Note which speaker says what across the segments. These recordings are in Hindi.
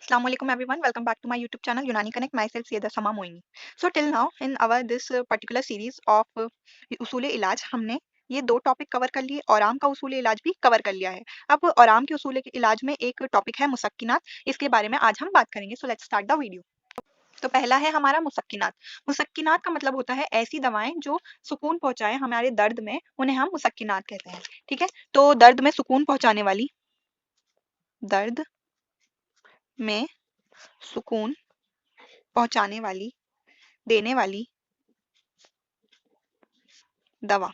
Speaker 1: Assalamu alaikum everyone. Welcome back to my YouTube channel Unani Connect. Myself Syeda Sama Moini. So till now in our this particular series of उसूल इलाज हमने ये दो टॉपिक कवर कर लिए। औराम का उसूल इलाज भी कवर कर लिया है। अब औराम के उसूल इलाज में एक टॉपिक है मुसक्किनात, इसके बारे में आज हम बात करेंगे। So let's start the video. तो पहला है हमारा मुसक्किनात। मुसक्किनात का मतलब होता है ऐसी दवाएं जो सुकून पहुंचाएं हमारे दर्द में, उन्हें हम मुसक्किनात कहते हैं। ठीक है, तो दर्द में सुकून पहुंचाने वाली, दर्द में सुकून पहुंचाने वाली, देने वाली दवा।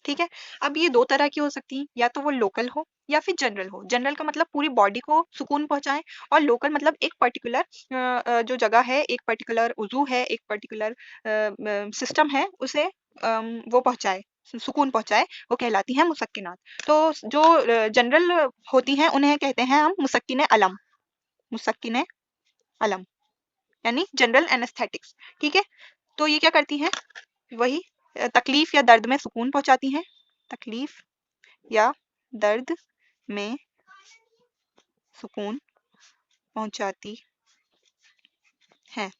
Speaker 1: ठीक है, अब ये दो तरह की हो सकती हैं, या तो वो लोकल हो या फिर जनरल हो। जनरल का मतलब पूरी बॉडी को सुकून पहुंचाएं, और लोकल मतलब एक पर्टिकुलर जो जगह है, एक पर्टिकुलर उजू है, एक पर्टिकुलर सिस्टम है, उसे वो पहुंचाए, सुकून पहुंचाए, वो कहलाती हैं मुसक्किनात। तो जो जनरल होती हैं उन्हें कहते हैं हम मुसक्किन अलम, मुसक्किन अलम यानी जनरल एनेस्थेटिक्स। ठीक है, तो ये क्या करती हैं, वही तकलीफ या दर्द में सुकून पहुंचाती हैं, तकलीफ या दर्द में सुकून पहुंचाती हैं।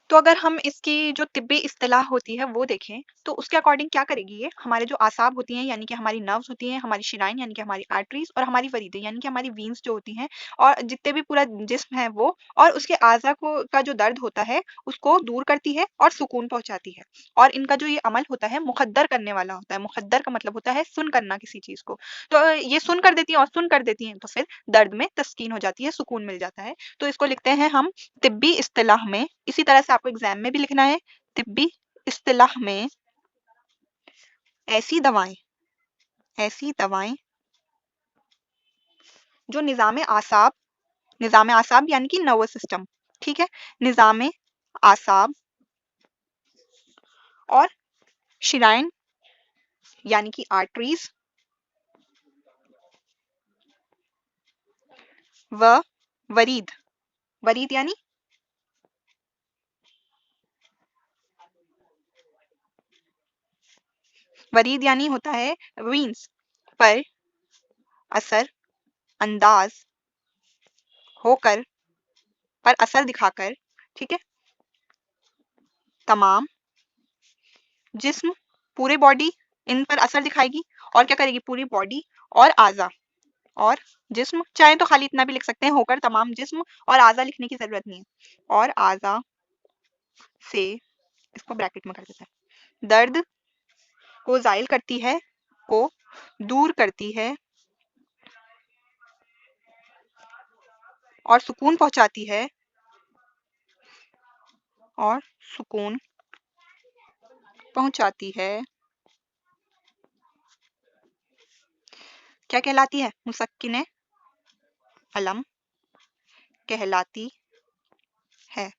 Speaker 1: तो अगर हम इसकी जो तिब्बी इस्तिलाह होती है वो देखें, तो उसके अकॉर्डिंग क्या करेगी, ये हमारे जो आसाब होती हैं यानी कि हमारी नर्व्स होती हैं, हमारी शिराइन यानी कि हमारी आर्टरीज, और हमारी वरीदें यानी कि हमारी वीन्स जो होती हैं, और जितने भी पूरा जिस्म है वो, और उसके आज़ा को का जो दर्द होता है उसको दूर करती है और सुकून पहुंचाती है। और इनका जो ये अमल होता है मुखद्दर करने वाला होता है। मुखद्दर का मतलब होता है सुन करना किसी चीज को। तो ये सुन कर देती हैं, और सुन कर देती हैं तो फिर दर्द में तस्कीन हो जाती है, सुकून मिल जाता है। तो इसको लिखते हैं हम तिब्बी इस्तिलाह में। इसी तरह से आपको एग्जाम में भी लिखना है, तिब्बी इस्तिलाह में ऐसी दवाएं, ऐसी दवाएं जो निज़ाम आसाब यानी कि नर्वस सिस्टम, ठीक है, निज़ाम आसाब और शिराइन यानी कि आर्टरीज व वरीद, वरीद यानी होता है वीन्स पर असर अंदाज होकर, पर असर दिखाकर, ठीक है, तमाम जिस्म, पूरे बॉडी इन पर असर दिखाएगी। और क्या करेगी, पूरी बॉडी और आज़ा और जिस्म, चाहे तो खाली इतना भी लिख सकते हैं, होकर तमाम जिस्म, और आज़ा लिखने की जरूरत नहीं है, और आज़ा से, इसको ब्रैकेट में कर देते हैं, दर्द को जायल करती है, को दूर करती है, और सुकून पहुंचाती है, और सुकून पहुंचाती है। क्या कहलाती है, मुसक्किन अलम कहलाती है।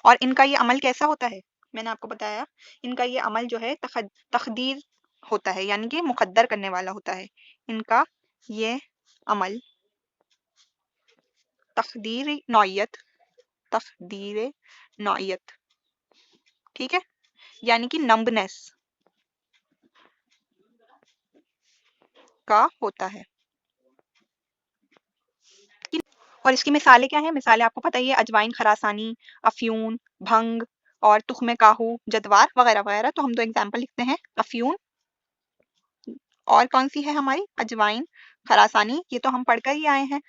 Speaker 1: और इनका ये अमल कैसा होता है, मैंने आपको बताया, इनका ये अमल जो है तखदीर होता है, यानी कि मुकद्दर करने वाला होता है। इनका ये अमल तकदीर नौयत, तकदीर नौयत, ठीक है, यानी कि नंबनेस का होता है। और इसकी मिसालें क्या हैं, मिसालें आपको पता ही है, अजवाइन, खरासानी, अफ्यून, भंग, और तुख्मे काहू, जदवार वगैरह वगैरह। तो हम दो एग्जाम्पल लिखते हैं, अफ्यून, और कौन सी है हमारी, अजवाइन, खरासानी, ये तो हम पढ़कर ही आए हैं।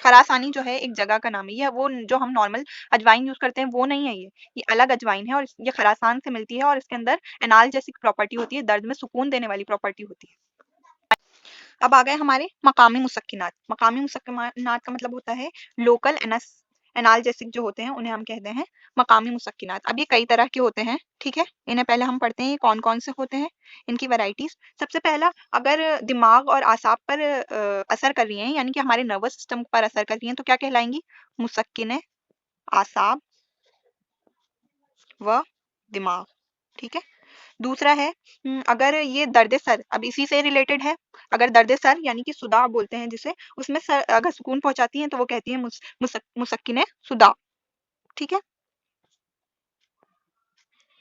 Speaker 1: खरासानी जो है एक जगह का नाम है, ये वो जो हम नॉर्मल अजवाइन यूज करते हैं वो नहीं है, ये अलग अजवाइन है, और ये खरासान से मिलती है, और इसके अंदर एनाल्जेसिक प्रॉपर्टी होती है, दर्द में सुकून देने वाली प्रॉपर्टी होती है। अब आ गए हमारे मकामी मुसक्किनात। मकामी मुसक्किनात का मतलब होता है लोकल एनाल्जेसिक जो होते हैं उन्हें हम कहते हैं मकामी मुसक्किनात। अब ये कई तरह के होते हैं, ठीक है, इन्हें पहले हम पढ़ते हैं ये कौन कौन से होते हैं, इनकी वैरायटीज। सबसे पहला, अगर दिमाग और आसाब पर असर कर रही हैं, यानी कि हमारे नर्वस सिस्टम पर असर कर रही हैं, तो क्या कहलाएंगी, मुसक्किन आसाब व दिमाग, ठीक है। दूसरा है, अगर ये दर्द सर, अब इसी से रिलेटेड है, अगर दर्द सर यानी कि सुदा बोलते हैं जिसे, उसमें सर अगर सुकून पहुंचाती हैं तो वो कहती है मुसक्किन सुदा, ठीक है,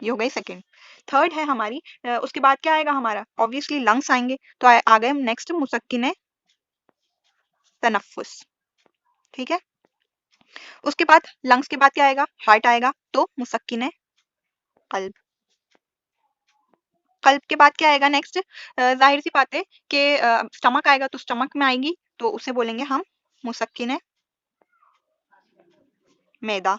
Speaker 1: ये हो गई सेकंड। थर्ड है हमारी उसके बाद क्या आएगा हमारा, ऑब्वियसली लंग्स आएंगे। तो आ गए नेक्स्ट मुसक्किन तनफ्फुस। ठीक है, उसके बाद लंग्स के बाद क्या आएगा, हार्ट आएगा, तो मुसक्किन कल्ब। कल्ब के बाद क्या आएगा नेक्स्ट, जाहिर सी बात है कि स्टमक आएगा, तो स्टमक में आएंगी तो उसे बोलेंगे हम मुसक्किन मैदा।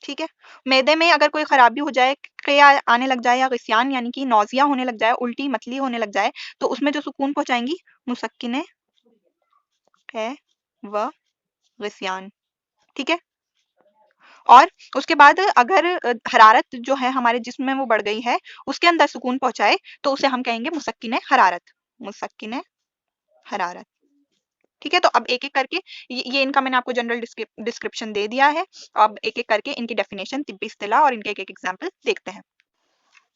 Speaker 1: ठीक है, मैदे में अगर कोई खराबी हो जाए, क्या आने लग जाए या ग़िस्यान यानी कि नौजिया होने लग जाए, उल्टी मतली होने लग जाए, तो उसमें जो सुकून पहुंचाएंगी मुसक्किन कै व ग़िस्यान। ठीक है, और उसके बाद अगर हरारत जो है हमारे जिस्म में वो बढ़ गई है, उसके अंदर सुकून पहुंचाए, तो उसे हम कहेंगे मुसक्किन हरारत। मुसक्किन हरारत। ठीक है, तो अब एक एक करके ये इनका मैंने आपको जनरल डिस्क्रिप्शन दे दिया है। अब एक एक करके इनकी डेफिनेशन, तिब्बी इस्तिलाह और इनके एक एक एग्जाम्पल देखते हैं।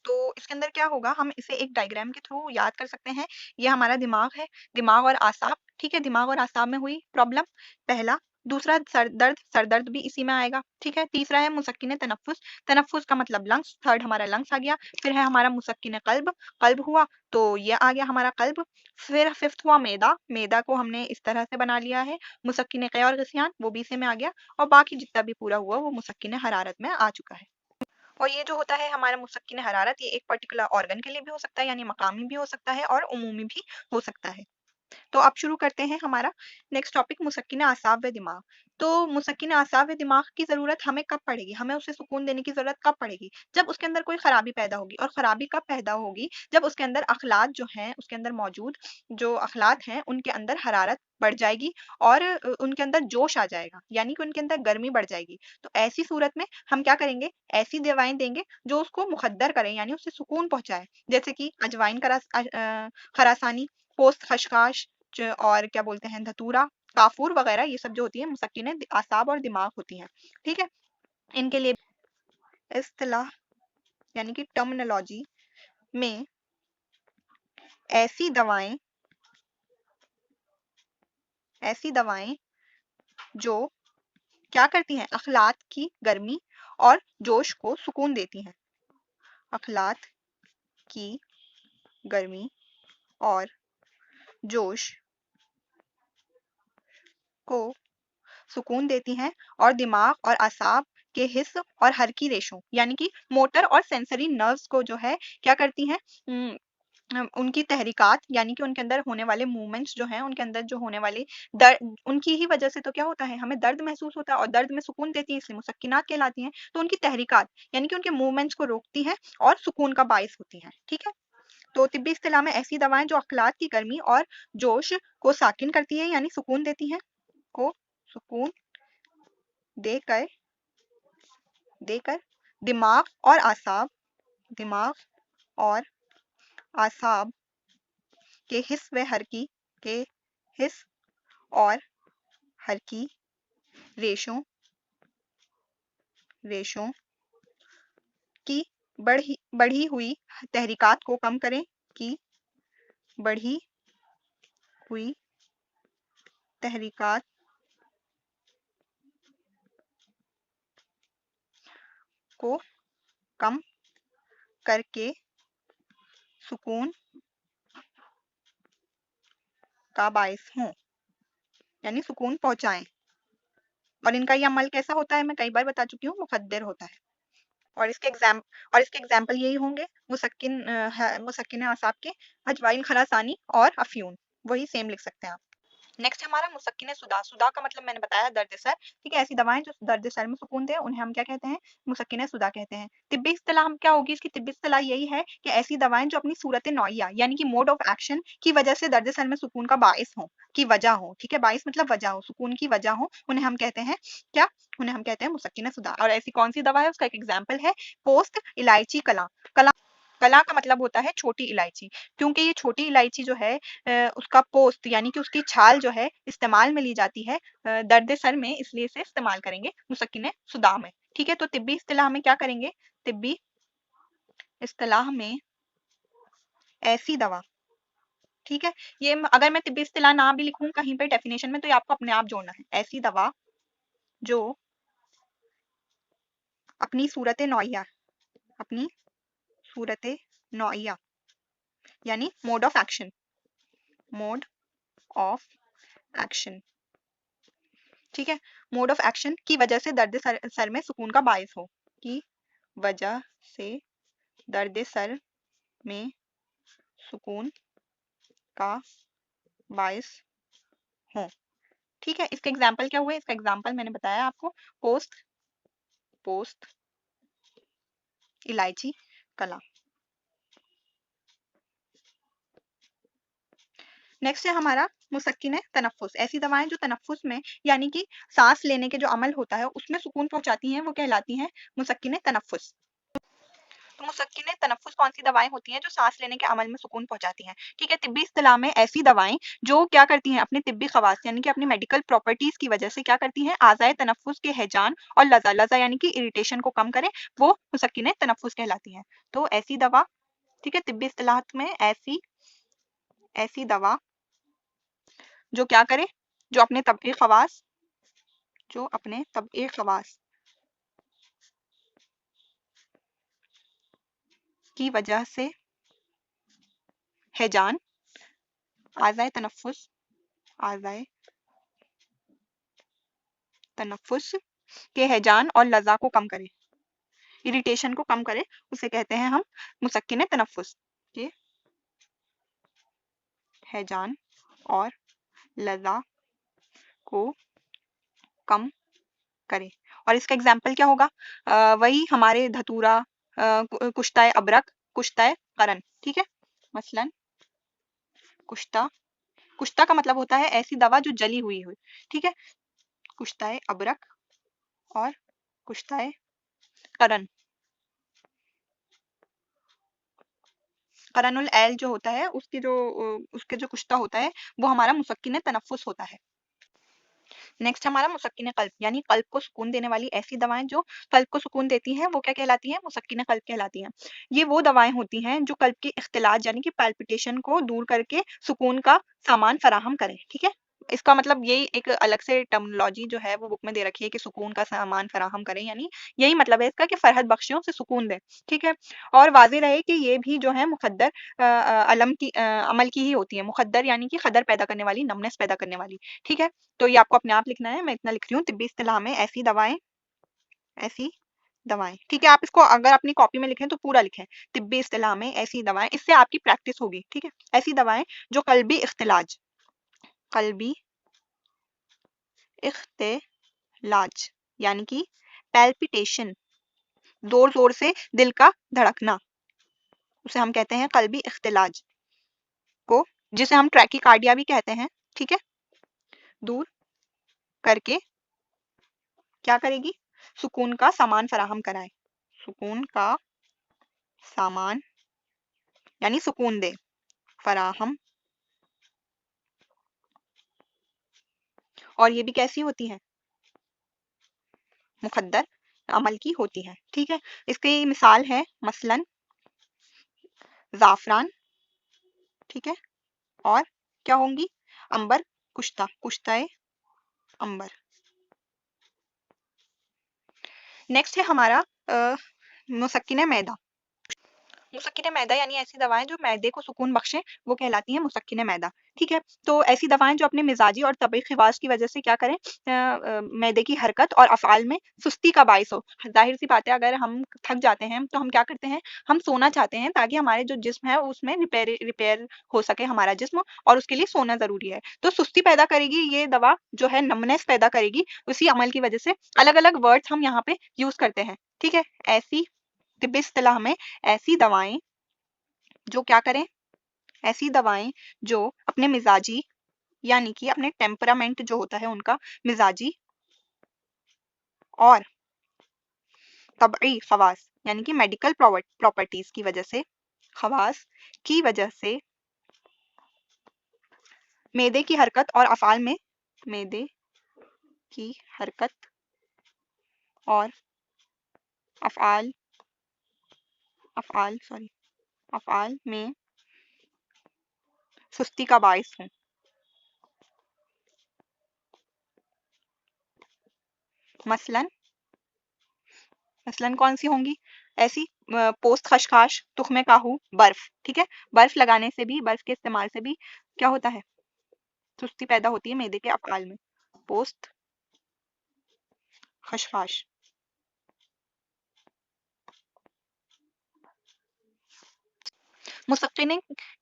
Speaker 1: तो इसके अंदर क्या होगा, हम इसे एक डायग्राम के थ्रू याद कर सकते हैं। ये हमारा दिमाग है, दिमाग और आसाब। ठीक है, दिमाग और आसाब में हुई प्रॉब्लम पहला। दूसरा सर दर्द भी इसी में आएगा। ठीक है, तीसरा है मुसक्किन तनफ्फुस, तनफ्फुस का मतलब लंग्स, थर्ड हमारा लंग्स आ गया। फिर है हमारा मुसक्किन कल्ब, कल्ब हुआ तो ये आ गया हमारा कल्ब। फिर फिफ्थ हुआ मैदा, मैदा को हमने इस तरह से बना लिया है मुसक्किन क़ै और ग़िस्यान, वो भी इसी में आ गया। और बाकी जितना भी पूरा हुआ वो मुसक्किन हरारत में आ चुका है। और ये जो होता है हमारा मुसक्किन हरारत, ये एक पर्टिकुलर ऑर्गन के लिए भी हो सकता है, यानी मकामी भी हो सकता है और उमूमी भी हो सकता है। तो अब शुरू करते हैं हमारा नेक्स्ट टॉपिक, मुसक्किन आसाब व दिमाग। तो मुसक्किन आसाब व दिमाग की ज़रूरत हमें कब पड़ेगी, हमें उसे सुकून देने की ज़रूरत कब पड़ेगी, जब उसके अंदर कोई खराबी पैदा होगी। और खराबी कब पैदा होगी, जब उसके अंदर अखलात जो हैं, उसके अंदर मौजूद जो अखलात हैं उनके अंदर हरारत बढ़ जाएगी और उनके अंदर जोश आ जाएगा, यानी कि उनके अंदर गर्मी बढ़ जाएगी। तो ऐसी सूरत में हम क्या करेंगे, ऐसी दवाएं देंगे जो उसको मुखद्दर करें, यानी उसे सुकून पहुंचाए, जैसे कि अजवाइन खरासानी, पोस्त खशखाश और क्या बोलते हैं धतूरा, काफूर वगैरह, ये सब जो होती है मुसक्किन आसाब और दिमाग होती हैं। ठीक है, इनके लिए इस्तिलाह यानी कि टर्मिनोलॉजी में ऐसी दवाएं जो क्या करती हैं, अखलात की गर्मी और जोश को सुकून देती हैं। अखलात की गर्मी और जोश को सुकून देती हैं और दिमाग और आसाब के हिस्स और हरकी रेशों यानी कि मोटर और सेंसरी नर्व्स को जो है क्या करती हैं, उनकी तहरीकात यानी कि उनके अंदर होने वाले मूवमेंट्स जो हैं, उनके अंदर जो होने वाले दर्द, उनकी ही वजह से तो क्या होता है, हमें दर्द महसूस होता है और दर्द में सुकून देती है, इसलिए मुसक्किनात कहलाती हैं। तो उनकी तहरीकात यानी कि उनके मूवमेंट्स को रोकती हैं और सुकून का बाइस होती हैं। ठीक है, तो तिब्बी इस्तिलाह में ऐसी दवाएं जो अखलात की गर्मी और जोश को साकिन करती है यानी सुकून देती हैं, को सुकून देकर देकर दिमाग और आसाब के हिस्स व हरकी के हिस्स और हरकी रेशों रेशों की बढ़ी हुई तहरीकात को कम करें, की बढ़ी हुई तहरीकात को कम करके सुकून का बायस हों, यानी सुकून पहुंचाएं। और इनका ये अमल कैसा होता है, मैं कई बार बता चुकी हूँ, मुखद्दर होता है। और इसके एग्जाम्पल यही होंगे, मुसक्किन आसाब के अजवाइन खरासानी और अफ्यून, वही सेम लिख सकते हैं आप। नेक्स्ट हमारा मुसक्किन सुदा, सुदा का मतलब मैंने बताया दर्द सर। ठीक है, ऐसी दवाएं जो दर्द सर में सुकून दें उन्हें हम क्या कहते हैं, मुसक्किन सुदा कहते हैं। तिब्बी इस्तिलाह हम क्या होगी, इसकी तिब्बी इस्तिलाह यही है कि ऐसी दवाएं जो अपनी सूरत नौइया यानी कि मोड ऑफ एक्शन की वजह से दर्द सर में सुकून का बाइस हो, की वजह हो। ठीक है, बाइस मतलब वजह हो, सुकून की वजह हो, उन्हें हम कहते हैं क्या, उन्हें हम कहते हैं मुसक्किन सुदा। और ऐसी कौन सी दवा है, उसका एक एग्जाम्पल है पोस्त इलायची कला। कला कला का मतलब होता है छोटी इलायची, क्योंकि ये छोटी इलायची जो है उसका पोस्त यानी कि उसकी छाल जो है इस्तेमाल में ली जाती है दर्द सर में, इसलिए इसे इस्तेमाल करेंगे मुसक्किन सुदा में। ठीक है, तो तिब्बी इस्तिलाह में क्या करेंगे, तिब्बी इस्तिलाह में ऐसी दवा। ठीक है, ये अगर मैं तिब्बी इस्तिलाह ना भी लिखूं कहीं पे डेफिनेशन में, तो ये आपको अपने आप जोड़ना है, ऐसी दवा जो अपनी सूरत नौइया अपनी सूरत नौइया यानी mode of action, mode of action, ठीक है। मोड ऑफ एक्शन की वजह से दर्द सर में सुकून का बायस हो, की वजह से दर्द सर में सुकून का बायस हो, ठीक है। इसके एग्जाम्पल क्या हुए? इसका एग्जाम्पल मैंने बताया आपको, पोस्त इलायची कला। नेक्स्ट है हमारा मुसक्किन तनफ्फुस। ऐसी दवाएं जो तनफ्फुस में यानी कि सांस लेने के जो अमल होता है उसमें सुकून पहुंचाती हैं, वो कहलाती हैं मुसक्किन तनफ्फुस। तो मुसक्किन तनफ्फुस कौन सी दवाएं होती हैं जो सांस लेने के अमल में सुकून पहुंचाती हैं, ठीक है। तिब्बी इस्तिलाह में ऐसी दवाएं जो क्या करती हैं, अपने तिब्बी खवास यानी कि अपनी मेडिकल प्रॉपर्टीज की वजह से क्या करती हैं, आज़ाए तनफ्फुस के हैजान और लजा यानी कि इरिटेशन को कम करें, वो मुसक्किन तनफ्फुस कहलाती हैं। तो ऐसी दवा, ठीक है, तिब्बी इस्तिलाहत में ऐसी दवा जो क्या करे, जो अपने तबई खवास की वजह से हैजान, आज़ाए तनफ्फुस के हैजान और लजा को कम करे, इरिटेशन को कम करे, उसे कहते हैं हम मुसक्किन तनफ्फुस के हैजान और लजा को कम करे। और इसका एग्जाम्पल क्या होगा? वही हमारे धतूरा, कुश्ताए अबरक, कुश्ताए करन, ठीक है। मसलन कुश्ता का मतलब होता है ऐसी दवा जो जली हुई हो, ठीक है। कुश्ताए अबरक और कुश्ताए करन, करनुल एल जो होता है उसके जो कुश्ता होता है वो हमारा मुसक्किन तनफ्फुस होता है। नेक्स्ट हमारा मुसक्किन कल्ब यानी कल्ब को सुकून देने वाली ऐसी दवाएं जो कल्ब को सुकून देती हैं, वो क्या कहलाती हैं, मुसक्किन कल्ब कहलाती हैं। ये वो दवाएं होती हैं जो कल्ब के इख्तिलाज यानी कि पैल्पिटेशन को दूर करके सुकून का सामान फराहम करें, ठीक है। इसका मतलब यही एक अलग से टर्मिनोलॉजी जो है वो बुक में दे रखी है कि सुकून का सामान फराहम करें, यानी यही मतलब है इसका कि फरहत बख्शियों से सुकून दें, ठीक है। और वाज़ेह रहे कि ये भी जो है मुकद्दर अमल की ही होती है। मुकद्दर यानी कि खदर पैदा करने वाली, नमनेस पैदा करने वाली, ठीक है। तो ये आपको अपने आप लिखना है, मैं इतना लिख रही हूँ। तिब्बी इस्तिलाह में ऐसी दवाएं, ठीक है। आप इसको अगर अपनी कॉपी में लिखें तो पूरा लिखें, तिब्बी इस्तिलाह में ऐसी दवाएं, इससे आपकी प्रैक्टिस होगी, ठीक है। ऐसी दवाएं जो कल्बी इख्तिलाज यानी कि पैल्पिटेशन, जोर जोर से दिल का धड़कना, उसे हम कहते हैं कल्बी इख्तिलाज को, जिसे हम ट्रैकीकार्डिया भी कहते हैं, ठीक है, दूर करके क्या करेगी, सुकून का सामान फराहम कराए, सुकून का सामान यानी सुकून दे, फराहम। और ये भी कैसी होती है, मुकद्दर अमल की होती है, ठीक है। इसकी मिसाल है मसलन जाफरान, ठीक है, और क्या होंगी, अंबर, कुश्ताए अंबर। नेक्स्ट है हमारा मुसक्किन मैदा। मुसक्किन मैदा यानी ऐसी दवाएं जो मैदे को सुकून बख्शें, वो कहलाती हैं मुसक्किन मैदा, ठीक है। तो ऐसी दवाएं जो अपने मिजाजी और तबई खवास की वजह से क्या करें, मैदे की हरकत और अफ़आल में सुस्ती का बायस हो। जाहिर सी बात है, अगर हम थक जाते हैं तो हम क्या करते हैं, हम सोना चाहते हैं ताकि हमारे जो जिस्म है उसमें रिपेयर हो सके हमारा जिस्म, और उसके लिए सोना ज़रूरी है। तो सुस्ती पैदा करेगी ये दवा जो है, नमनेस पैदा करेगी उसी अमल की वजह से। अलग-अलग वर्ड्स हम यहाँ पे यूज़ करते हैं, ठीक है। ऐसी तिब्बी इस्तिलाह में ऐसी दवाएं जो क्या करें, ऐसी दवाएं जो अपने मिजाजी यानी कि अपने टेम्परामेंट जो होता है उनका मिजाजी और तबई खवास यानी कि मेडिकल प्रॉपर्टीज की वजह से, खवास की वजह से मैदे की हरकत और अफ़आल में, मैदे की हरकत और अफ़आल अफ़आल में सुस्ती का बायस हूँ। मसलन कौन सी होंगी ऐसी, पोस्त खशखाश, तुख्मे काहू, बर्फ। ठीक है, बर्फ लगाने से भी, बर्फ के इस्तेमाल से भी क्या होता है, सुस्ती पैदा होती है मैदे के अफआल में। पोस्त खशखाश। मुसक्किन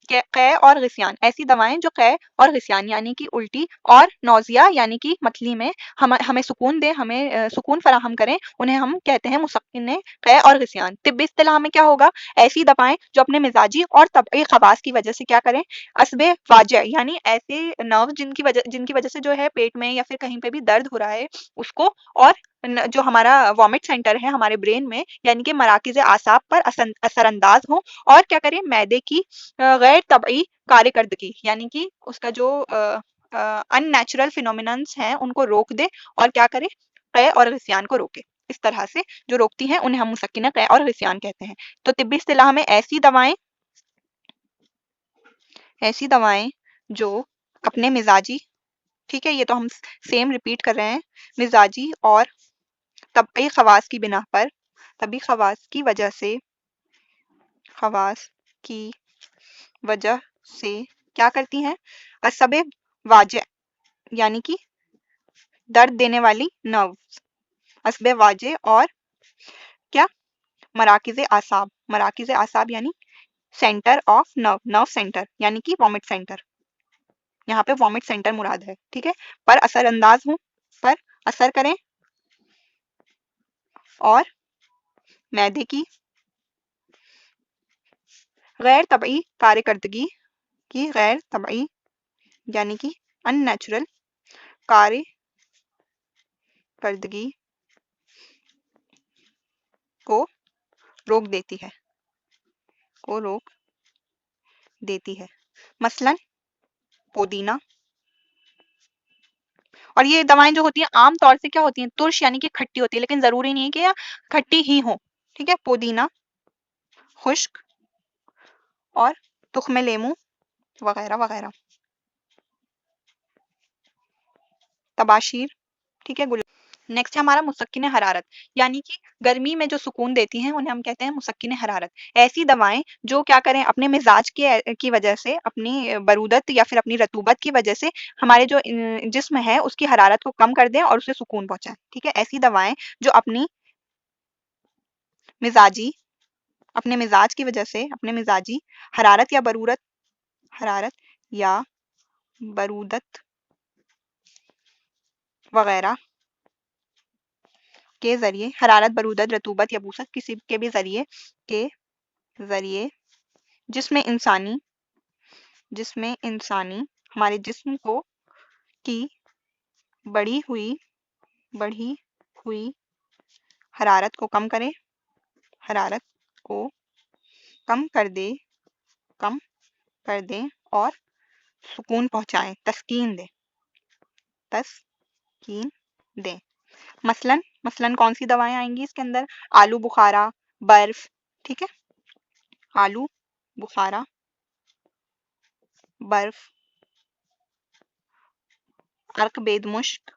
Speaker 1: कै और ग़िस्यान, ऐसी दवाएं जो कै और ग़िस्यान यानी कि उल्टी और नौजिया यानी कि मतली में हमें सुकून दें, हमें सुकून फराहम करें, उन्हें हम कहते हैं मुसक्किन कै और ग़िस्यान। तिब्बी इस्तिलाह में क्या होगा, ऐसी दवाएं जो अपने मिजाजी और तबई खवास की वजह से क्या करें, असबे वाजिया यानी ऐसे नर्व जिनकी वजह से जो है पेट में या फिर कहीं पे भी दर्द हो रहा है उसको, और जो हमारा वॉमिट सेंटर है हमारे ब्रेन में यानी कि मराकिज़ आसाब पर असरअंदाज हो, और क्या करें, मैदे की गैर तबई कार्यकर्दगी यानी कि उसका जो अननेचुरल फिनोमिनन्स हैं उनको रोक दे, और क्या करे, कै और ग़िस्यान को रोके। इस तरह से जो रोकती हैं उन्हें हम मुसक्किना कै और ग़िस्यान कहते हैं। तो तिब्बी इस्तिलाह में ऐसी दवाएं जो अपने मिजाजी, ठीक है, ये तो हम सेम रिपीट कर रहे हैं, मिजाजी और तबई खवास की बिना पर, तभी खवास की वजह से क्या करती हैं, असबे वाजे यानी कि दर्द देने वाली नर्व, असबे वाजे और क्या, मराकिज़ आसाब यानी centre of nerve, nerve centre यानी कि वॉमिट सेंटर, यहाँ पे वॉमिट सेंटर मुराद है। ठीक है, पर असरअंदाज हूँ, पर असर करें, और मैदे की गैर तबई कार्यकर्दगी की, गैर तबई यानी कि अननेचुरल कार्यकर्दगी को रोक देती है, मसलन पुदीना। और ये दवाएं जो होती हैं आम तौर से क्या होती हैं, तुर्श यानी कि खट्टी होती है, लेकिन जरूरी नहीं है कि यह खट्टी ही हो। ठीक है, पुदीना, खुश्क और तुख्मे लेमू वगैरह वगैरह, तबाशीर। ठीक है, नेक्स्ट है हमारा मुसक्किन हरारत, यानी कि गर्मी में जो सुकून देती हैं उन्हें हम कहते हैं मुसक्किन हरारत। ऐसी दवाएं जो क्या करें, अपने मिजाज की वजह से, अपनी बरूदत या फिर अपनी रतूबत की वजह से हमारे जो जिस्म है उसकी हरारत को कम कर दें और उसे सुकून पहुंचाएं। ठीक है, ऐसी दवाएं जो मिजाजी अपने मिजाज की वजह से, अपने मिजाजी हरारत या बरूदत वगैरह के जरिए, हरारत, बरूदत, रतूबत या बूसत किसी के भी जरिए जिसमें इंसानी हमारे जिस्म को की बढ़ी हुई हरारत को कम करे, हरारत को कम कर दे और सुकून पहुंचाएं, तस्कीन दें। मसलन कौन सी दवाएं आएंगी इसके अंदर, आलू बुखारा, बर्फ। ठीक है, आलू बुखारा, बर्फ, अर्क बेद मुश्क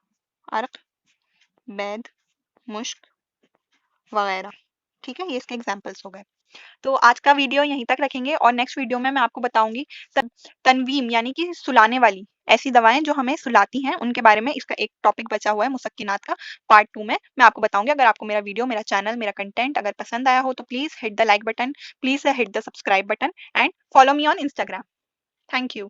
Speaker 1: वगैरह। ठीक है, ये इसके एग्जाम्पल्स हो गए। तो आज का वीडियो यहीं तक रखेंगे, और नेक्स्ट वीडियो में मैं आपको बताऊंगी तनवीम यानी कि सुलाने वाली ऐसी दवाएं जो हमें सुलाती हैं, उनके बारे में इसका एक टॉपिक बचा हुआ है मुसक्किनात का, पार्ट 2 में मैं आपको बताऊंगी। अगर आपको मेरा वीडियो, मेरा चैनल, मेरा कंटेंट अगर पसंद आया हो तो please hit the like button, please hit the subscribe button, and follow me on Instagram. Thank you.